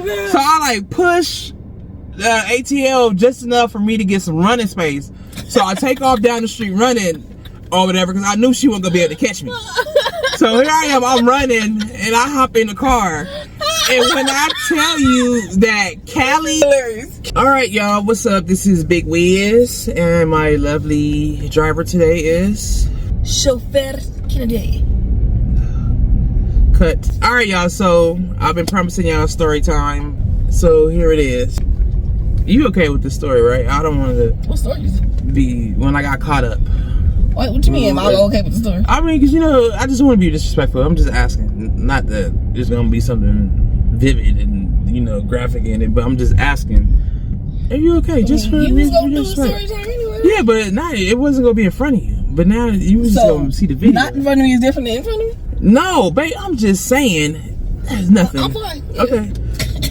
God. So I like push the ATL just enough for me to get some running space. So I take off down the street running or whatever because I knew she wasn't gonna be able to catch me. So here I am, I'm running and I hop in the car. And when I tell you that Cali... Hilarious. Alright y'all, what's up? This is Big Wiz and my lovely driver today is... Chauffeur Kennedy. Cut. Alright y'all, so I've been promising y'all story time. So here it is. You okay with the story, right? I don't want to... What story is it? Be when I got caught up. What you mean? Am I okay with the story? I mean, because, you know, I just want to be disrespectful. I'm just asking. Not that there's going to be something vivid and, you know, graphic in it, but I'm just asking. Are you okay? Just for you was going to do a story time anyway. Yeah, but not, it wasn't going to be in front of you. But now you was just going to see the video. Not in front of me is different than in front of me? No, babe, I'm just saying. There's nothing. I'm fine. Okay.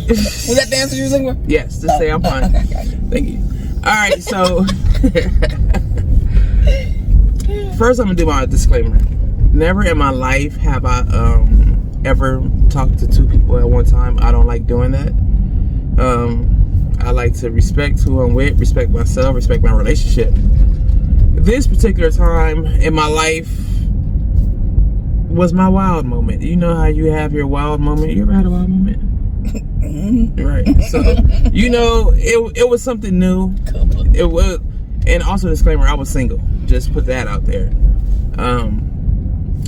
Was that the answer you was looking for? Yes, just say I'm fine. Okay. Thank you. Alright, so... First, I'm gonna do my disclaimer. Never in my life have I ever talked to two people at one time. I don't like doing that. I like to respect who I'm with, respect myself, respect my relationship. This particular time in my life was my wild moment. You know how you have your wild moment? You ever had a wild moment? Right. So, you know, it was something new. It was, and also disclaimer, I was single. Just put that out there.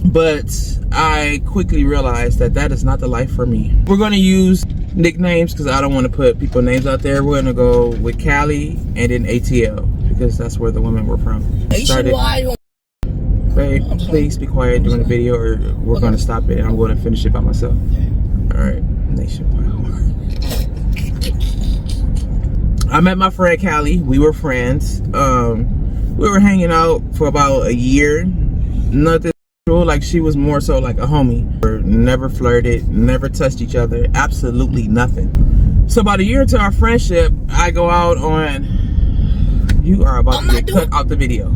But I quickly realized that that is not the life for me. We're going to use nicknames because I don't want to put people's names out there. We're going to go with Cali and then ATL because that's where the women were from. Babe, please be quiet during the video or we're going to stop it and I'm going to finish it by myself. Alright, nationwide. I met my friend Cali. We were friends. We were hanging out for about a year. Nothing like she was more so like a homie. Never flirted, never touched each other, absolutely nothing. So about a year into our friendship, I go out on... You are about to get cut out the video.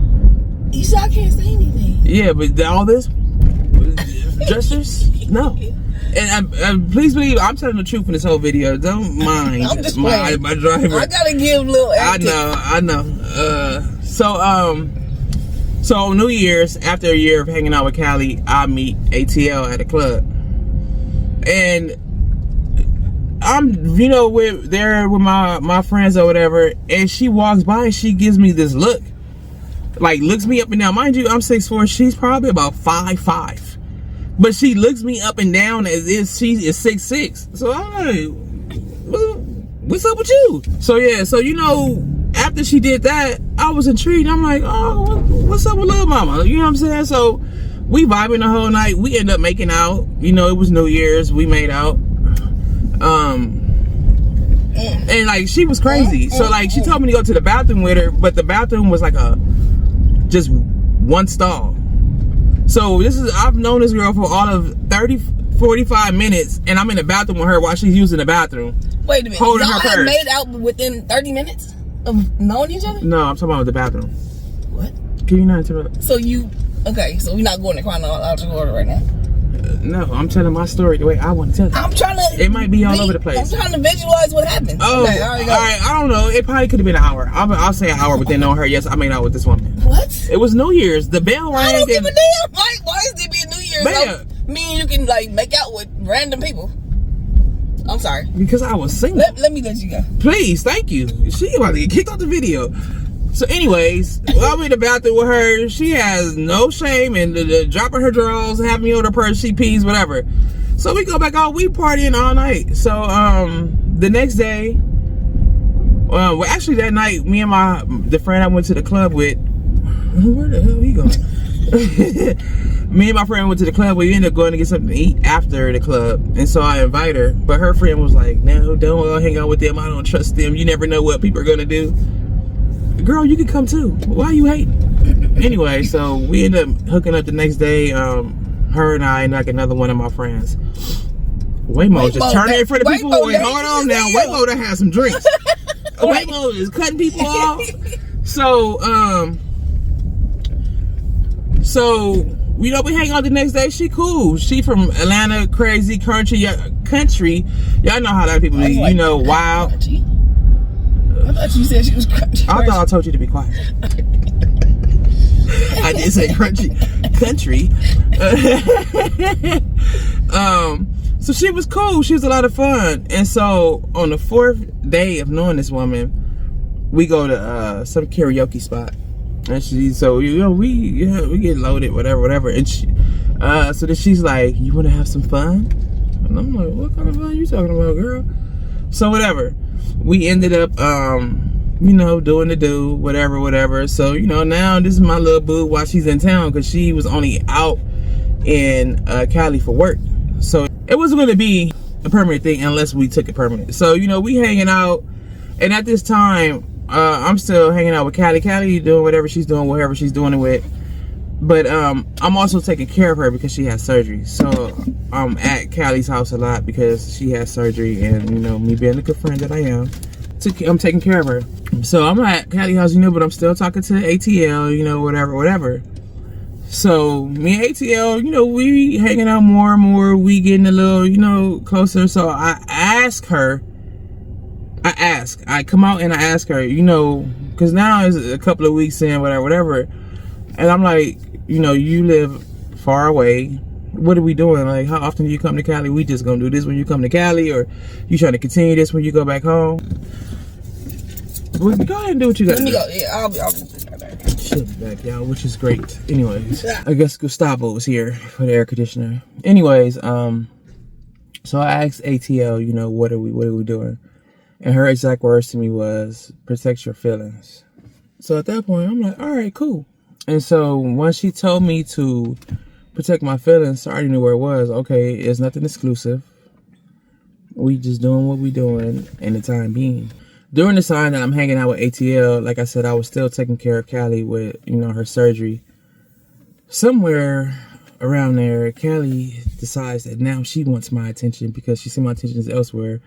You said I can't say anything. Yeah, but all this gestures? No. And please believe I'm telling the truth in this whole video. Don't mind my driver. I gotta give little acting. I know. So New Year's, after a year of hanging out with Cali, I meet ATL at a club. And I'm, you know, there with my friends or whatever, and she walks by and she gives me this look. Like, looks me up and down. Mind you, I'm 6'4", she's probably about 5'5". But she looks me up and down as if she is 6'6". So I'm like, what's up with you? So yeah, so you know, after she did that, I was intrigued. I'm like, oh, what's up with Lil Mama? You know what I'm saying? So we vibing the whole night. We ended up making out. You know, it was New Year's. We made out. And like, she was crazy. So like, she told me to go to the bathroom with her, but the bathroom was like just one stall. So I've known this girl for all of 45 minutes, and I'm in the bathroom with her while she's using the bathroom. Wait a minute. Holding her purse. Made out within 30 minutes of knowing each other? No, I'm talking about the bathroom. What? Can you not interrupt? So okay, so we're not going to chronological order right now? No, I'm telling my story the way I want to tell it. I'm trying to... It might be all over the place. I'm trying to visualize what happened. Oh, okay, all right, I don't know. It probably could have been an hour. I'll say an hour within knowing her. Yes, I made out with this woman. What? It was New Year's. The bell rang. I don't give a damn. Why is it being New Year's? Man. Me and you can like make out with random people. I'm sorry. Because I was single. Let me let you go. Please, thank you. She about to get kicked off the video. So anyways, I'm in the bathroom with her. She has no shame in dropping her drawers, having me on her purse, she pees, whatever. So we go back out, we partying all night. So the next day, well actually that night, me and the friend I went to the club with, where the hell he going? Me and my friend went to the club. We ended up going to get something to eat after the club. And so I invite her, but her friend was like, no, don't hang out with them. I don't trust them. You never know what people are gonna do. Girl, you can come too. Why are you hating? Anyway, so we ended up hooking up the next day. Her and I and like another one of my friends. Waymo just turning in front of people. Wait, hold on now. Waymo done had some drinks. Waymo is cutting people off. So we hang out the next day. She cool. She from Atlanta, crazy country. Y'all know how that people be, like, wild. Crunchy. I thought you said she was crunchy. I thought I told you to be quiet. I did say country. So she was cool. She was a lot of fun. And so on the 4th day of knowing this woman, we go to some karaoke spot. And we get loaded, whatever. And so then she's like, "You want to have some fun?" And I'm like, "What kind of fun you talking about, girl?" So whatever. We ended up, doing the do, whatever. So, now this is my little boo while she's in town, because she was only out in Cali for work. So it wasn't going to be a permanent thing unless we took it permanent. So, we hanging out. And at this time, I'm still hanging out with Cali. Cali doing whatever she's doing, whatever she's doing it with. But I'm also taking care of her because she has surgery. So I'm at Cali's house a lot because she has surgery, and me being the good friend that I am, I'm taking care of her. So I'm at Cali's house, but I'm still talking to ATL, whatever. So me and ATL, we hanging out more and more. We getting a little, closer. So I come out and I ask her, because now it's a couple of weeks in, whatever. And I'm like, you live far away. What are we doing? Like, how often do you come to Cali? We just gonna do this when you come to Cali, or you trying to continue this when you go back home? Well, go ahead and do what you got. Let me go. Yeah, I'll Shit back, y'all, which is great. Anyways, I guess Gustavo was here for the air conditioner. Anyways, so I asked ATL, what are we doing? And her exact words to me was, "Protect your feelings." So at that point, I'm like, all right, cool. And so once she told me to protect my feelings, I already knew where it was. Okay, it's nothing exclusive. We just doing what we doing in the time being. During the time that I'm hanging out with ATL, like I said, I was still taking care of Cali with, her surgery. Somewhere around there, Cali decides that now she wants my attention because she see my attention is elsewhere.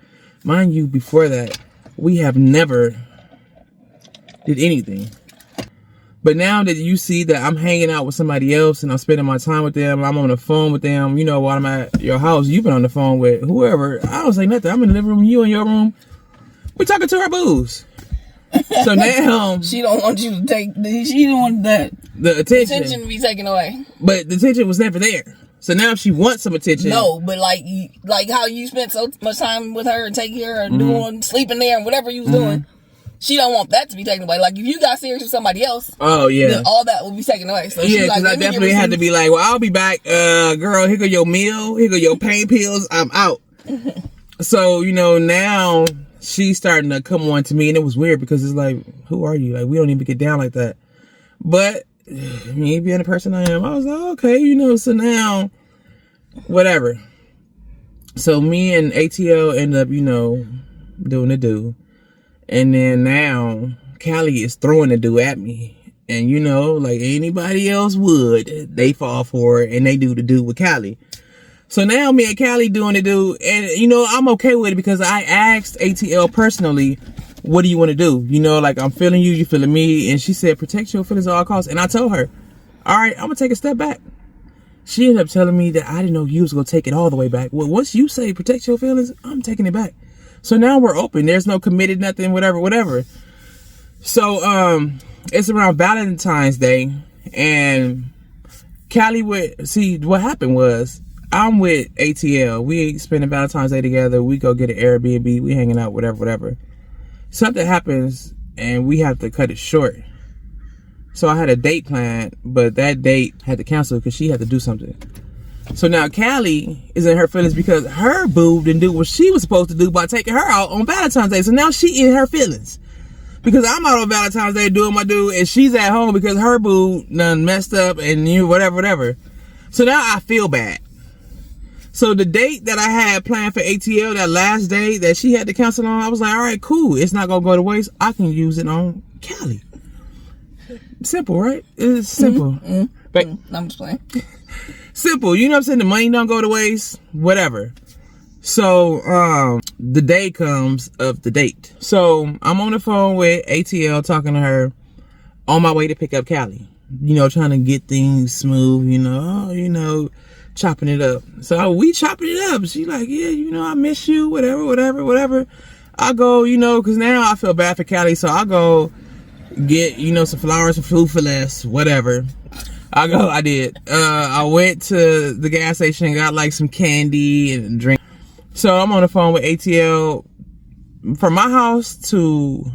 Mind you, before that, we have never did anything. But now that you see that I'm hanging out with somebody else and I'm spending my time with them, I'm on the phone with them, while I'm at your house, you've been on the phone with whoever. I don't say nothing. I'm in the living room, you in your room. We talking to our booze. So now she don't want you to take. She don't want the attention to be taken away. But the attention was never there. So now she wants some attention. No, but like how you spent so much time with her and taking care of her, doing sleeping there and whatever you was doing. She don't want that to be taken away. Like, if you got serious with somebody else, then all that will be taken away. So yeah, because I definitely had to be like, well, I'll be back. Girl, here go your meal. Here go your pain pills. I'm out. So, now she's starting to come on to me. And it was weird because it's like, who are you? Like, we don't even get down like that. But me being the person I am, I was like, okay, so now, whatever. So me and ATL end up, doing the do. And then now, Cali is throwing the do at me. And like anybody else would, they fall for it and they do the do with Cali. So now me and Cali doing the do, and I'm okay with it because I asked ATL personally, what do you want to do? Like, I'm feeling you feeling me. And she said, protect your feelings at all costs. And I told her, all right, I'm gonna take a step back. She ended up telling me that I didn't know you was gonna take it all the way back. Well, once you say protect your feelings, I'm taking it back. So now we're open. There's no committed nothing, whatever. So it's around Valentine's Day, and Cali what happened was, I'm with ATL. We spending Valentine's Day together. We go get an Airbnb. We hanging out, whatever. Something happens and we have to cut it short. So I had a date planned, but that date had to cancel because she had to do something. So now Cali is in her feelings because her boo didn't do what she was supposed to do by taking her out on Valentine's Day. So now she in her feelings because I'm out on Valentine's Day doing my do, and she's at home because her boo done messed up and whatever. So now I feel bad. So the date that I had planned for ATL, that last day that she had to cancel on, I was like, all right, cool. It's not going to go to waste. I can use it on Cali. Simple, right? It's simple. But I'm just playing. Simple. You know what I'm saying? The money don't go to waste. Whatever. So, the day comes of the date. So, I'm on the phone with ATL talking to her on my way to pick up Cali. trying to get things smooth, chopping it up. So we chopping it up. She like, yeah, I miss you, whatever. I go, because now I feel bad for Cali, so I go get, some flowers, some food for less, whatever. I did. I went to the gas station and got like some candy and drink. So I'm on the phone with ATL. From my house to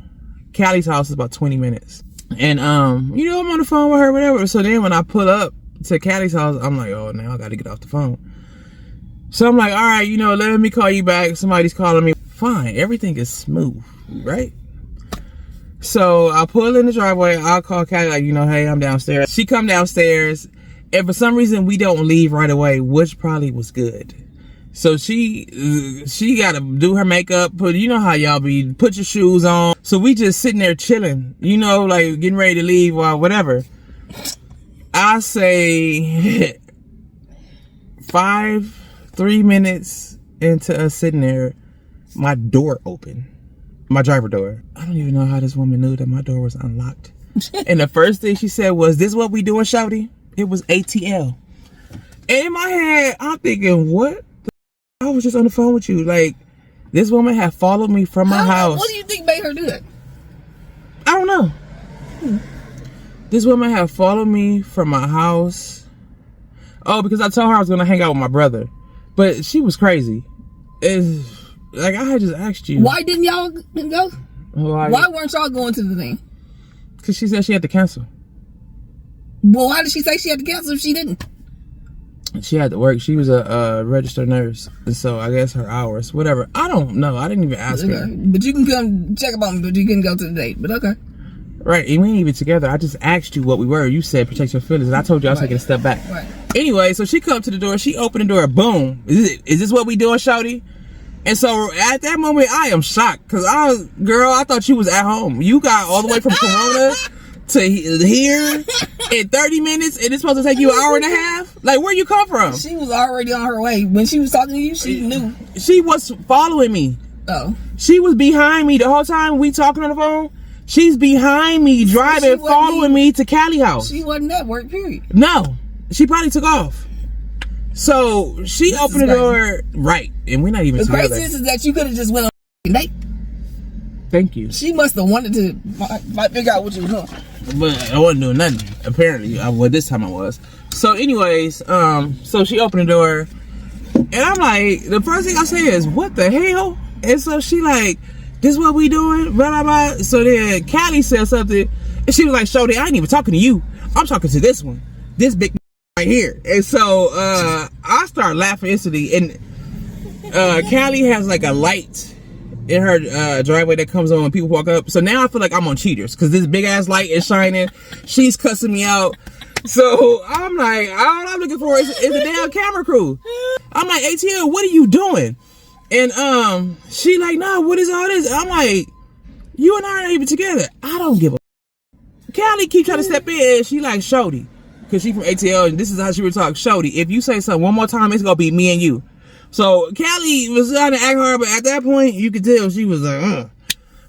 Cali's house is about 20 minutes. And, I'm on the phone with her, whatever. So then when I pull up to Cali's house, I'm like, oh, now I got to get off the phone. So I'm like, all right, let me call you back. Somebody's calling me. Fine. Everything is smooth, right? So I pull in the driveway. I'll call Cali like, hey, I'm downstairs. She come downstairs. And for some reason, we don't leave right away, which probably was good. So she got to do her makeup. How y'all be, put your shoes on. So we just sitting there chilling, like getting ready to leave or whatever. I say 3 minutes into us sitting there, my door opened. My driver door. I don't even know how this woman knew that my door was unlocked. And the first thing she said was, "This what we doing, shawty?" It was ATL. And in my head, I'm thinking, what? I was just on the phone with you. Like, this woman had followed me from my house. What do you think made her do that? I don't know. This woman had followed me from my house. Oh, because I told her I was going to hang out with my brother. But she was crazy. Like, I had just asked you. Why didn't y'all go? Why weren't y'all going to the thing? Because she said she had to cancel. Well, why did she say she had to cancel if she didn't? She had to work. She was a registered nurse. And so I guess her hours, whatever. I don't know. I didn't even ask her. But you can come check up on me, but you couldn't go to the date. But okay. Right. And we ain't even together. I just asked you what we were. You said protect your feelings. And I told you I was taking a step back. Right. Anyway, so she come to the door. She opened the door. Boom. Is this what we doing, shawty? And so at that moment, I am shocked. Because I thought you was at home. You got all the way from Corona to here in 30 minutes, and it's supposed to take you an hour and a half? Like, where you come from? She was already on her way. When she was talking to you, she knew. She was following me. Oh. She was behind me the whole time we talking on the phone. She's behind me, driving, following me to Cali house. She wasn't at work, period. No. She probably took off. So she opened the door, right, and we're not even together. The craziest is that you could have just went on a date. Thank you. She must have wanted to figure out what you were doing. But I wasn't doing nothing, apparently. This time I was. So anyways, so she opened the door, and I'm like, the first thing I say is, what the hell? And so she like, this is what we doing, blah, blah, blah. So then Cali said something, and she was like, Shorty, I ain't even talking to you. I'm talking to this one. This big right here. And so I start laughing instantly, and Cali has like a light in her driveway that comes on when people walk up. So now I feel like I'm on Cheaters because this big ass light is shining. She's cussing me out. So I'm like, all I'm looking for is a damn camera crew. I'm like, ATL, what are you doing? And she like, nah, what is all this? I'm like, you and I are not even together. I don't give a Cali keep trying to step in, and she like, Shorty, because she from ATL, and this is how she would talk. Shorty, if you say something one more time, it's gonna be me and you. So Cali was trying to act hard, but at that point, you could tell she was like, ugh.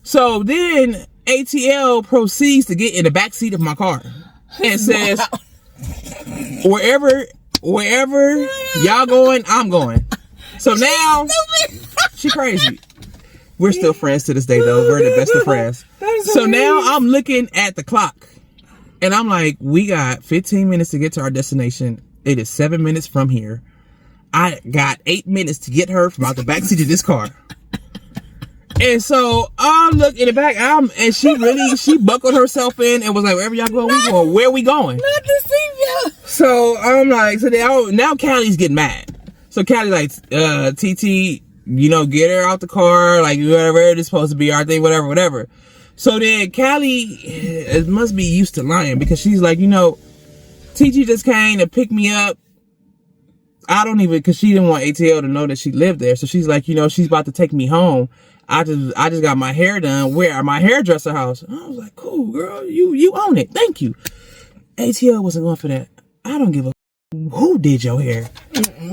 So then ATL proceeds to get in the back seat of my car and says, wherever y'all going, I'm going. So now, she crazy. We're still friends to this day, though. We're the best of friends. So now I'm looking at the clock, and I'm like, we got 15 minutes to get to our destination. It is 7 minutes from here. I got 8 minutes to get her from out the backseat of this car. And so I'm looking in the back, and she buckled herself in and was like, wherever y'all going, we going. Where we going? Not to see you. So I'm like, so now Callie's getting mad. So Callie like, TT, get her out the car, like whatever it is supposed to be, our thing, whatever. So then Callie must be used to lying because she's like, TT just came to pick me up. Because she didn't want ATL to know that she lived there. So she's like, she's about to take me home. I just got my hair done. Where at my hairdresser house? And I was like, cool, girl, you own it. Thank you. ATL wasn't going for that. I don't give a who did your hair.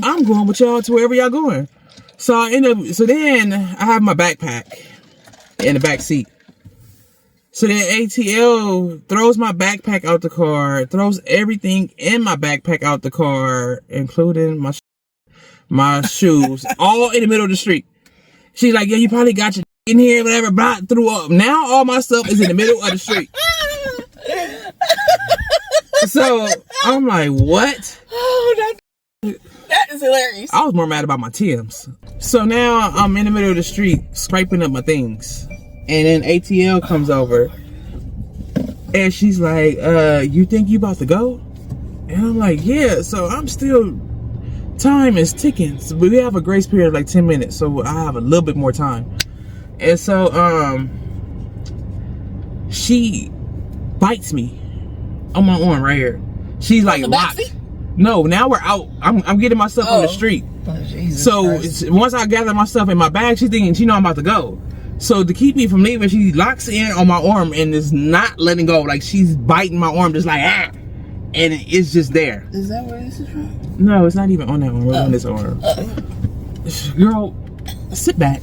I'm going with y'all to wherever y'all going. So then I have my backpack in the back seat. So then ATL throws my backpack out the car, throws everything in my backpack out the car, including my shoes, all in the middle of the street. She's like, yeah, you probably got your in here, whatever, but threw up. Now all my stuff is in the middle of the street. So I'm like, what? Oh, that is hilarious. I was more mad about my Timbs. So now I'm in the middle of the street scraping up my things. And then ATL comes over. And she's like, you think you about to go? And I'm like, yeah. So I'm still, time is ticking. So we have a grace period of like 10 minutes. So I have a little bit more time. And so she bites me on my arm right here. She's like locked. No, now we're out. I'm getting my stuff on the street. Oh, Jesus so Christ. Once I gather my stuff in my bag, she's thinking she know I'm about to go. So to keep me from leaving, she locks in on my arm and is not letting go. Like she's biting my arm just like ah, and it's just there. Is that where this is from? No, it's not even on that arm. It's on this arm. Girl, sit back.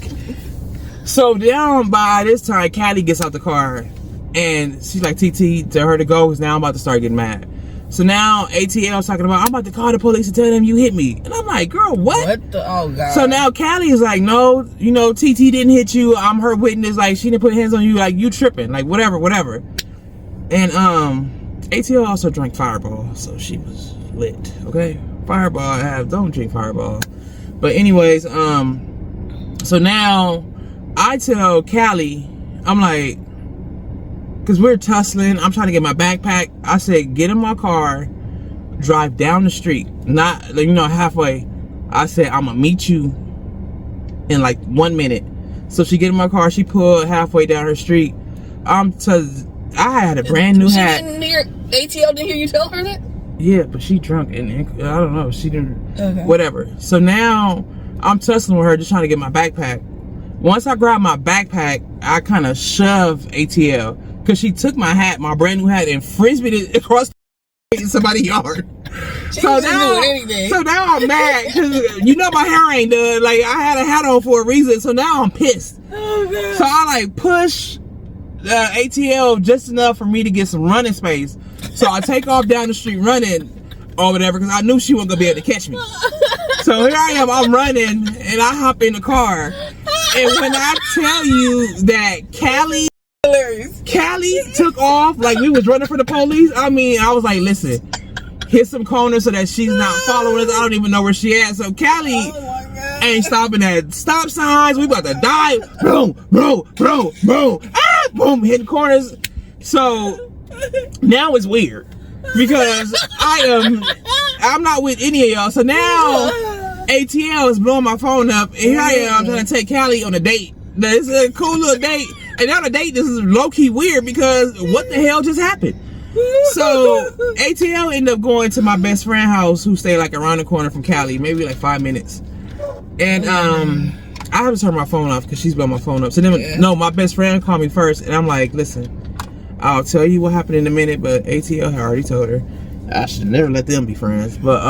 So down by this time, Cali gets out the car and she's like, TT, to her to go because now I'm about to start getting mad. So now ATL's talking about, I'm about to call the police and tell them you hit me. And I'm like, girl, what? What the, oh God. So now Cali is like, no, you know, TT didn't hit you. I'm her witness. Like, she didn't put hands on you. Like, you tripping. Like, whatever. And ATL also drank Fireball. So she was lit. Okay? Fireball, don't drink Fireball. But anyways, so now I tell Cali, I'm like, because we're tussling, I'm trying to get my backpack. I said, get in my car, drive down the street, not, you know, halfway. I said, I'm gonna meet you in like 1 minute. So she get in my car, she pulled halfway down her street. I had a brand new hat. ATL didn't hear you tell her that? Yeah, but she drunk and I don't know, she didn't, okay. Whatever. So now I'm tussling with her, just trying to get my backpack. Once I grab my backpack, I kind of shove ATL. Because she took my hat, my brand new hat, and frisbeed it across somebody's yard. So now I'm mad. Because you know my hair ain't done. Like, I had a hat on for a reason. So now I'm pissed. Oh, God. So I like push ATL just enough for me to get some running space. So I take off down the street running or whatever because I knew she wasn't going to be able to catch me. So here I am, I'm running, and I hop in the car. And when I tell you that Cali took off like we was running for the police, I mean, I was like, listen, hit some corners so that she's not following us. I don't even know where she at. So Cali ain't stopping at stop signs. We about to die. Boom, boom, boom, boom. Ah, boom, hitting corners. So now it's weird because I'm not with any of y'all. So now ATL is blowing my phone up, and here I am trying to take Cali on a date. This is a cool little date. And on a date, this is low-key weird because what the hell just happened? So ATL ended up going to my best friend's house who stayed like around the corner from Cali, maybe like 5 minutes. And I had to turn my phone off because she's blowing my phone up. So then, no, my best friend called me first, and I'm like, listen, I'll tell you what happened in a minute, but ATL had already told her. I should never let them be friends. But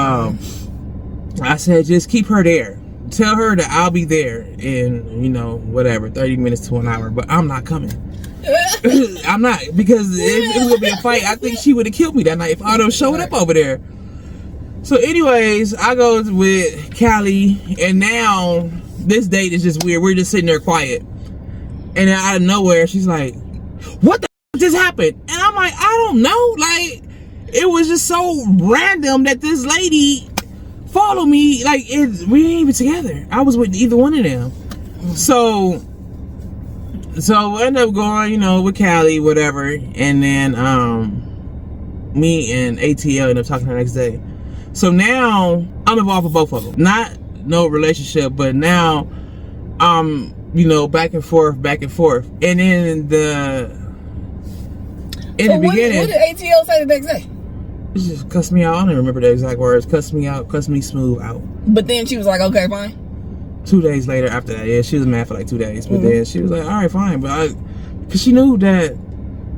I said, just keep her there. Tell her that I'll be there in, you know, whatever, 30 minutes to an hour, but I'm not coming. I'm not, because if it was gonna be a fight, I think she would have killed me that night if Otto showed up over there. So anyways, I go with Cali, and now this date is just weird. We're just sitting there quiet, and then out of nowhere, she's like, what the f just happened? And I'm like, I don't know. Like, it was just so random that this lady follow me. Like, we ain't even together. I was with either one of them. So we ended up going, you know, with Cali, whatever, and then me and ATL ended up talking the next day. So now I'm involved with both of them. Not no relationship, but now you know, back and forth. And in the beginning, what did ATL say the next day? She just cussed me out. I don't even remember the exact words. Cussed me out, cussed me smooth out. But then she was like, okay, fine. 2 days later after that, yeah, she was mad for like 2 days. But then she was like, all right, fine. But because she knew that.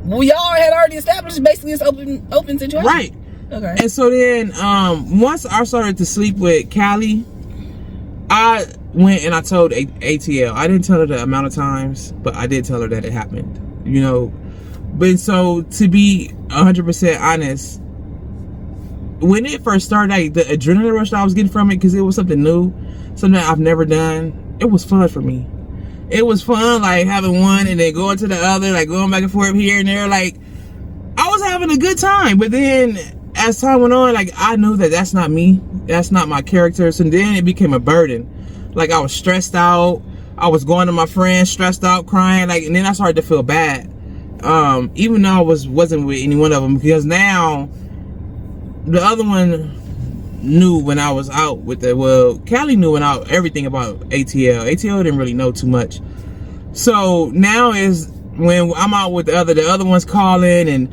Well, y'all had already established basically this open situation. Right. Okay. And so then, once I started to sleep with Cali, I went and I told ATL. I didn't tell her the amount of times, but I did tell her that it happened. You know, But so to be 100% honest, when it first started, like the adrenaline rush I was getting from it, because it was something new, something I've never done, it was fun for me. It was fun, like having one and then going to the other, like going back and forth here and there. Like I was having a good time. But then as time went on, like I knew that that's not me. That's not my character. So then it became a burden. Like I was stressed out. I was going to my friends, stressed out, crying. Like, and then I started to feel bad. Even though I wasn't with any one of them, because now the other one knew when I was out with it. Well, Cali knew everything about ATL. ATL didn't really know too much. So now is when I'm out with the other one's calling and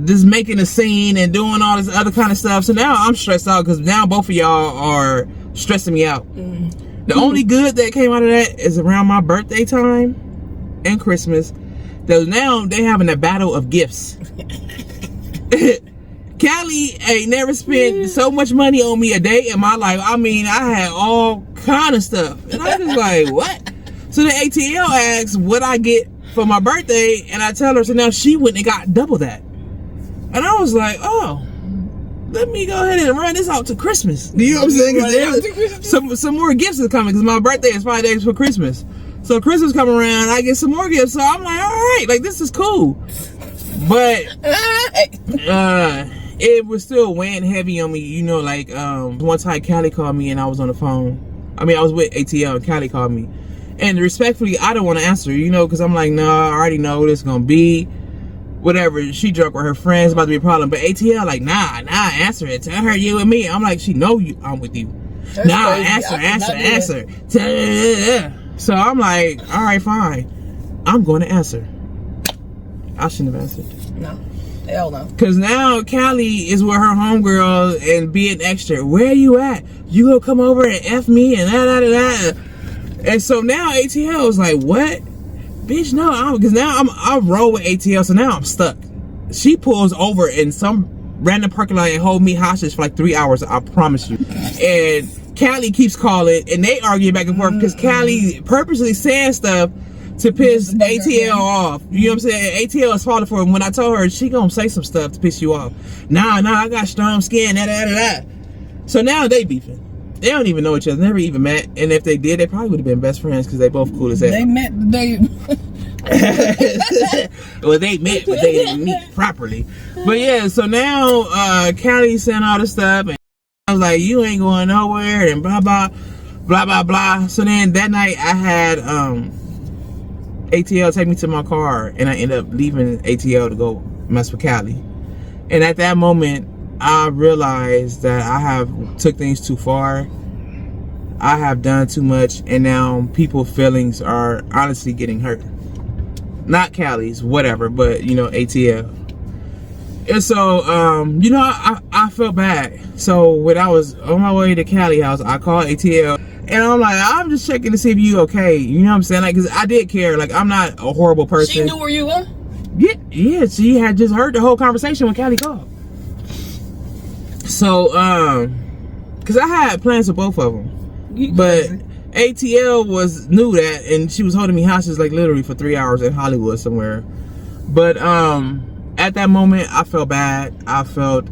just making a scene and doing all this other kind of stuff. So now I'm stressed out because now both of y'all are stressing me out. The only good that came out of that is around my birthday time and Christmas. Now they having a battle of gifts. Cali ain't never spent so much money on me a day in my life. I mean, I had all kind of stuff. And I was like, what? So the ATL asks what I get for my birthday, and I tell her, so now she went and got double that. And I was like, oh, let me go ahead and run this out to Christmas. You know what I'm saying? Because some more gifts are coming, because my birthday is 5 days for Christmas. So Christmas come around, I get some more gifts. So I'm like, all right, like this is cool. But it was still weighing heavy on me, you know, like one time Cali called me and I was on the phone. I mean, I was with ATL and Cali called me. And respectfully, I don't want to answer, you know, because I'm like, nah, I already know what it's going to be. Whatever, she drunk with her friends, about to be a problem. But ATL like, nah, answer it. Tell her you and me. I'm like, she know you, I'm with you. That's nah, answer. So I'm like, all right, fine. I'm going to answer. I shouldn't have answered. No. Hell no. Cause now Cali is with her homegirl and being extra. Where you at? You gonna come over and F me and that. And so now ATL is like, what? Bitch, no, because now I roll with ATL, so now I'm stuck. She pulls over in some random parking lot and hold me hostage for like 3 hours, I promise you. And Cali keeps calling and they argue back and forth because Cali purposely saying stuff to piss ATL off. You know what I'm saying? ATL is falling for it. When I told her, she gonna say some stuff to piss you off. Nah, I got strong skin, that. So now they beefing. They don't even know each other, never even met. And if they did, they probably would have been best friends because they both cool as hell. They met the day. Well, they met, but they didn't meet properly. But yeah, so now Cali saying all this stuff. And I was like, you ain't going nowhere and blah, blah, blah, blah, blah. So then that night I had ATL take me to my car, and I ended up leaving ATL to go mess with Cali. And at that moment, I realized that I have took things too far. I have done too much, and now people's feelings are honestly getting hurt. Not Cali's, whatever, but you know, ATL. And so, you know, I felt bad. So when I was on my way to Cali house, I called ATL. And I'm like, I'm just checking to see if you okay. You know what I'm saying? Like, because I did care. Like, I'm not a horrible person. She knew where you were? Yeah, she had just heard the whole conversation when Cali called. So, because I had plans for both of them. But ATL knew that, and she was holding me hostage, like, literally for 3 hours in Hollywood somewhere. But, at that moment, I felt bad. I felt,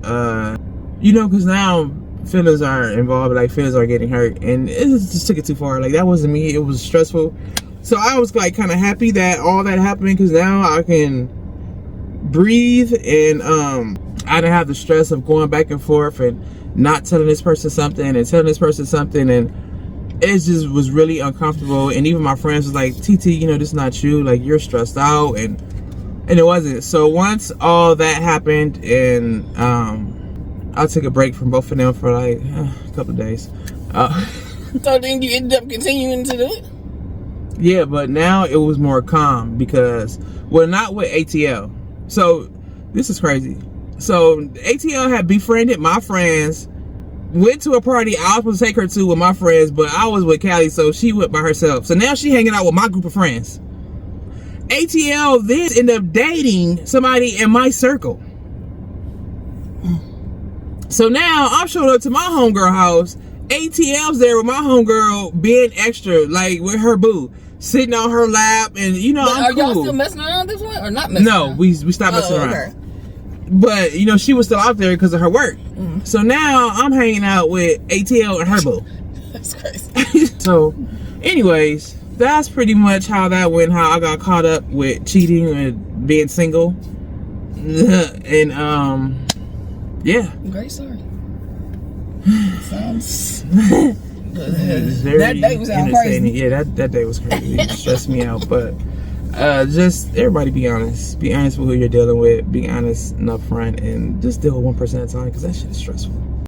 you know, because now feelings are involved, like feelings are getting hurt, and it just took it too far. Like, that wasn't me. It was stressful. So I was like kind of happy that all that happened, because now I can breathe, and I didn't have the stress of going back and forth and not telling this person something and telling this person something, and it just was really uncomfortable. And even my friends was like, TT, you know, this is not you, like, you're stressed out, and it wasn't. So once all that happened, and I took a break from both of them for like a couple of days. So then you ended up continuing to do it? Yeah, but now it was more calm because, well, not with ATL. So this is crazy. So ATL had befriended my friends, went to a party I was supposed to take her to with my friends, but I was with Cali, so she went by herself. So now she hanging out with my group of friends. ATL then ended up dating somebody in my circle. So now I'm showing up to my homegirl house. ATL's there with my homegirl being extra, like with her boo. sitting on her lap, and you know, Are cool. y'all still messing around this one or not messing around? No, we stopped messing around. Okay. But you know, she was still out there because of her work. So now I'm hanging out with ATL and her boo. That's crazy. So, anyways, that's pretty much how that went. How I got caught up with cheating and being single, and yeah. Great story. Sounds. That day was crazy. Yeah, that day was crazy. It stressed me out, but just everybody be honest. Be honest with who you're dealing with. Be honest and upfront, and just deal with one person at a time because that shit is stressful.